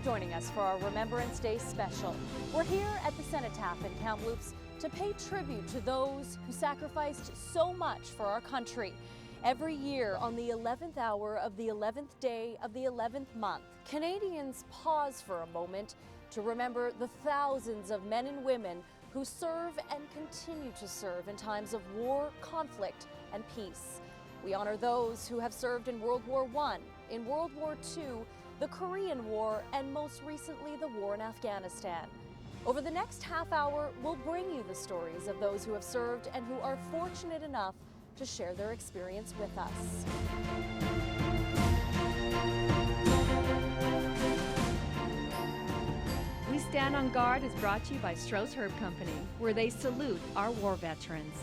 joining us for our Remembrance Day special. We're here at the Cenotaph in Kamloops to pay tribute to those who sacrificed so much for our country. Every year on the 11th hour of the 11th day of the 11th month, Canadians pause for a moment to remember the thousands of men and women who serve and continue to serve in times of war, conflict, and peace. We honor those who have served in World War I, in World War II, the Korean War, and most recently the war in Afghanistan. Over the next half hour, we'll bring you the stories of those who have served and who are fortunate enough to share their experience with us. We Stand on Guard is brought to you by Strauss Herb Company, where they salute our war veterans.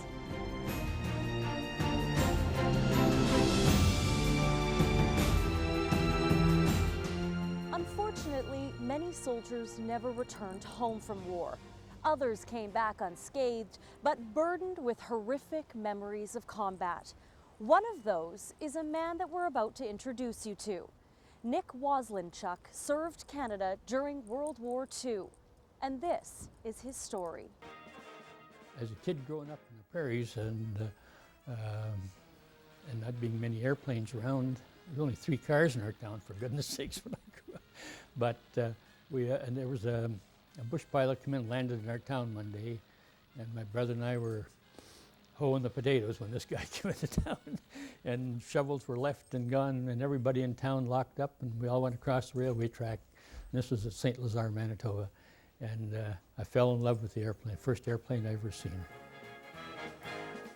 Unfortunately, many soldiers never returned home from war. Others came back unscathed, but burdened with horrific memories of combat. One of those is a man that we're about to introduce you to. Nick Waslinchuk served Canada during World War II, and this is his story. As a kid growing up in the prairies and not being many airplanes around, there were only 3 cars in our town, for goodness sakes, when I grew up. But and there was a bush pilot come in and landed in our town one day, and my brother and I were hoeing the potatoes when this guy came into town, and shovels were left and gone, and everybody in town locked up, and we all went across the railway track. And this was at St. Lazare, Manitoba, and I fell in love with the airplane, first airplane I ever seen.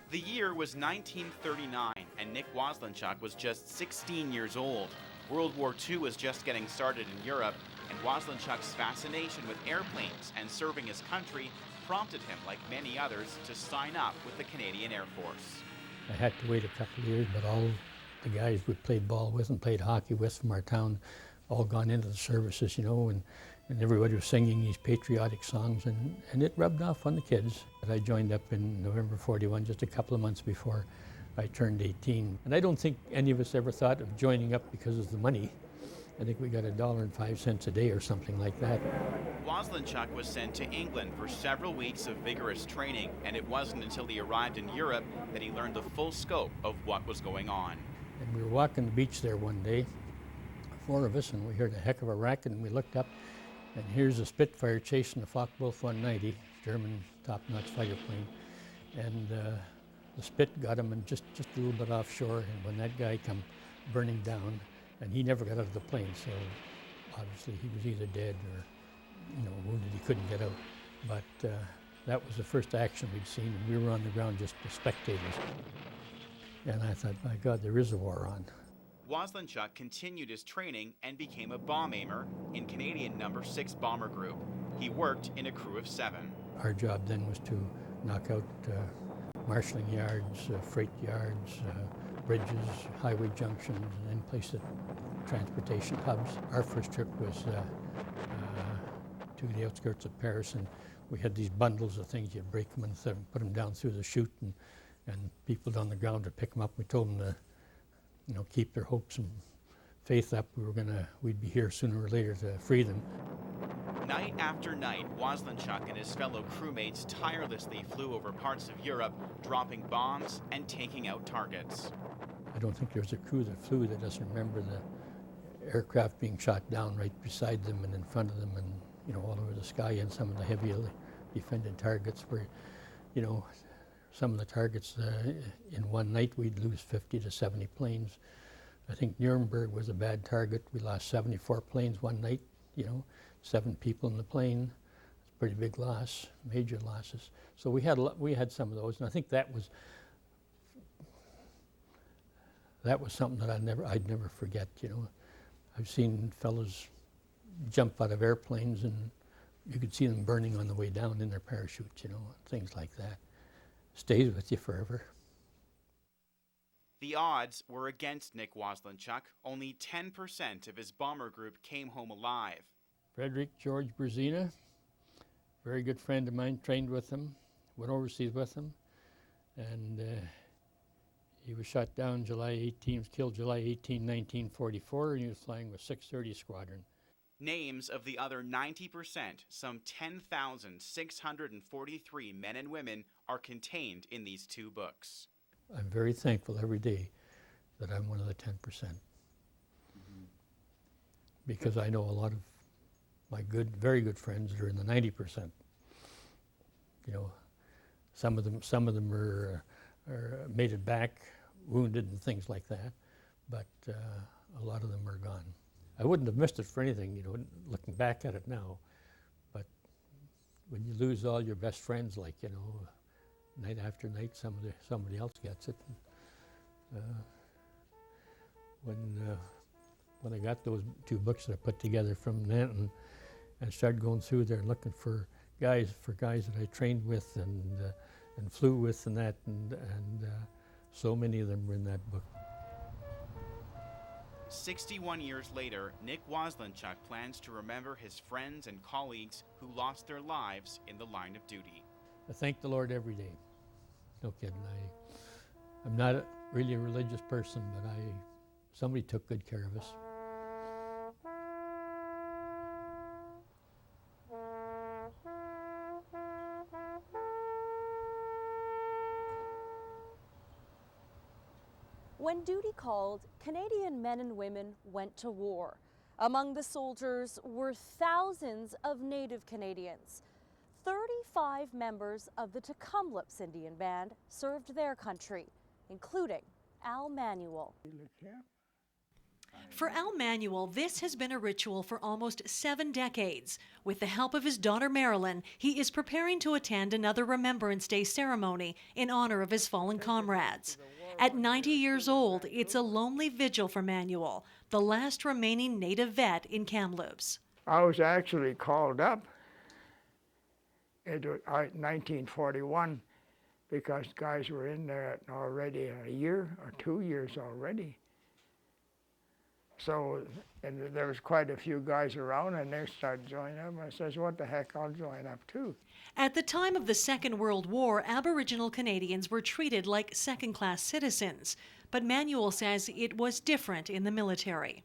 The year was 1939, and Nick Waslinchuk was just 16 years old. World War II was just getting started in Europe, and Waslinchuk's fascination with airplanes and serving his country prompted him, like many others, to sign up with the Canadian Air Force. I had to wait a couple of years, but all the guys we played ball with and played hockey with from our town all gone into the services, you know, and everybody was singing these patriotic songs, and it rubbed off on the kids. I joined up in November 41, just a couple of months before I turned 18. And I don't think any of us ever thought of joining up because of the money. I think we got $1.05 a day or something like that. Waslinchuk was sent to England for several weeks of vigorous training, and it wasn't until he arrived in Europe that he learned the full scope of what was going on. And we were walking the beach there one day, 4 of us, and we heard a heck of a racket, and we looked up, and here's a Spitfire chasing the Focke-Wulf 190, German top-notch fighter plane, and the Spit got him and just a little bit offshore, and when that guy come burning down, and he never got out of the plane, so obviously he was either dead or, you know, wounded, he couldn't get out. But that was the first action we'd seen, and we were on the ground just as spectators. And I thought, my God, there is a war on. Waslinchuk continued his training and became a bomb aimer in Canadian No. 6 Bomber Group. He worked in a crew of 7. Our job then was to knock out marshalling yards, freight yards, bridges, highway junctions, and then place at transportation hubs. Our first trip was to the outskirts of Paris, and we had these bundles of things. You'd break them and put them down through the chute, and people on the ground would pick them up. We told them to, you know, keep their hopes and faith up. We'd be here sooner or later to free them. Night after night, Waslinchuk and his fellow crewmates tirelessly flew over parts of Europe, dropping bombs and taking out targets. I don't think there's a crew that flew that doesn't remember the aircraft being shot down right beside them and in front of them, and, you know, all over the sky, and some of the heavily defended targets where, you know, some of the targets in one night we'd lose 50 to 70 planes. I think Nuremberg was a bad target. We lost 74 planes one night, you know, 7 people in the plane. It's a pretty big loss, major losses. So we had some of those, and I think that was something that I'd never forget, you know. I've seen fellows jump out of airplanes, and you could see them burning on the way down in their parachutes, you know, things like that. Stays with you forever. The odds were against Nick Waslinchuk. Only 10% of his bomber group came home alive. Frederick George Brzezina, very good friend of mine, trained with him, went overseas with him, and he was shot down July 18, was killed July 18, 1944, and he was flying with 630 Squadron. Names of the other 90%, some 10,643 men and women, are contained in these 2 books. I'm very thankful every day that I'm one of the 10%. Because I know a lot of my very good friends that are in the 90%. You know, some of them are made it back, wounded and things like that, but a lot of them are gone. I wouldn't have missed it for anything, you know, looking back at it now. But when you lose all your best friends, like, you know, night after night, somebody else gets it. When I got those 2 books that I put together from Nanton and started going through there looking for guys that I trained with and flew with and that, and so many of them were in that book. 61 years later, Nick Waslenchuk plans to remember his friends and colleagues who lost their lives in the line of duty. I thank the Lord every day. No kidding. I'm not really a religious person, but somebody took good care of us. When duty called, Canadian men and women went to war. Among the soldiers were thousands of Native Canadians. 35 members of the Tecumlip's Indian Band served their country, including Al Manuel. For Al Manuel, this has been a ritual for almost 7 decades. With the help of his daughter Marilyn, he is preparing to attend another Remembrance Day ceremony in honor of his fallen comrades. At 90 years old, it's a lonely vigil for Manuel, the last remaining Native vet in Kamloops. I was actually called up in 1941 because guys were in there already a year or 2 years already. So, and there was quite a few guys around, and they started joining up. I says, what the heck, I'll join up too. At the time of the Second World War, Aboriginal Canadians were treated like second-class citizens. But Manuel says it was different in the military.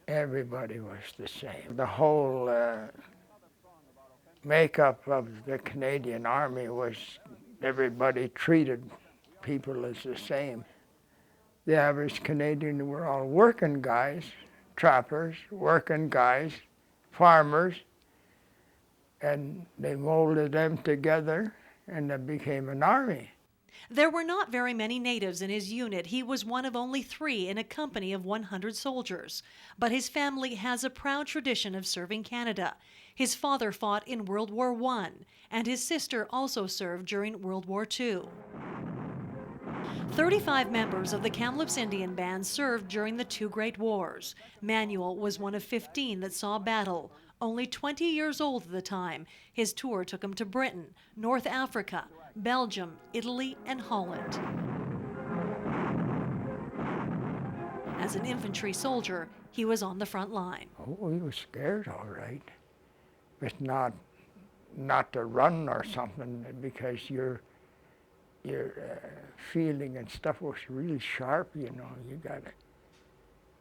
Everybody was the same. The whole makeup of the Canadian Army was everybody treated people as the same. The average Canadian were all working guys, trappers, working guys, farmers, and they molded them together and it became an army. There were not very many natives in his unit. He was one of only 3 in a company of 100 soldiers. But his family has a proud tradition of serving Canada. His father fought in World War I, and his sister also served during World War II. 35 members of the Kamloops Indian Band served during the 2 Great Wars. Manuel was one of 15 that saw battle. Only 20 years old at the time, his tour took him to Britain, North Africa, Belgium, Italy, and Holland. As an infantry soldier, he was on the front line. Oh, he was scared, all right. But not to run or something, because your feeling and stuff was really sharp, you know. You got it,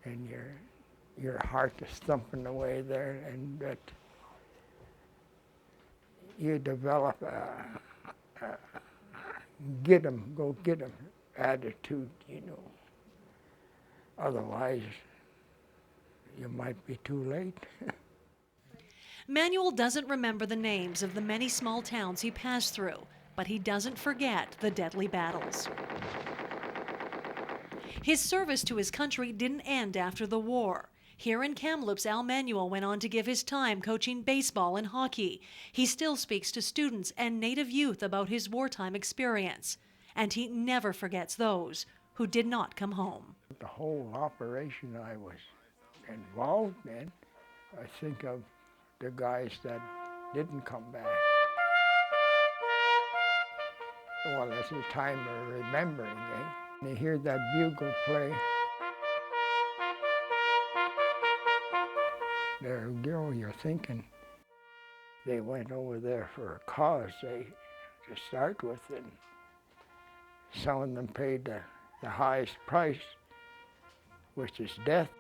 and your heart is thumping away there, and that you develop a go get 'em attitude, you know. Otherwise, you might be too late. Manuel doesn't remember the names of the many small towns he passed through, but he doesn't forget the deadly battles. His service to his country didn't end after the war. Here in Kamloops, Al Manuel went on to give his time coaching baseball and hockey. He still speaks to students and Native youth about his wartime experience, and he never forgets those who did not come home. The whole operation I was involved in, I think of the guys that didn't come back. Well, it's a time of remembering, eh? You hear that bugle play. There you go, you're thinking they went over there for a cause to start with, and some of them paid the highest price, which is death.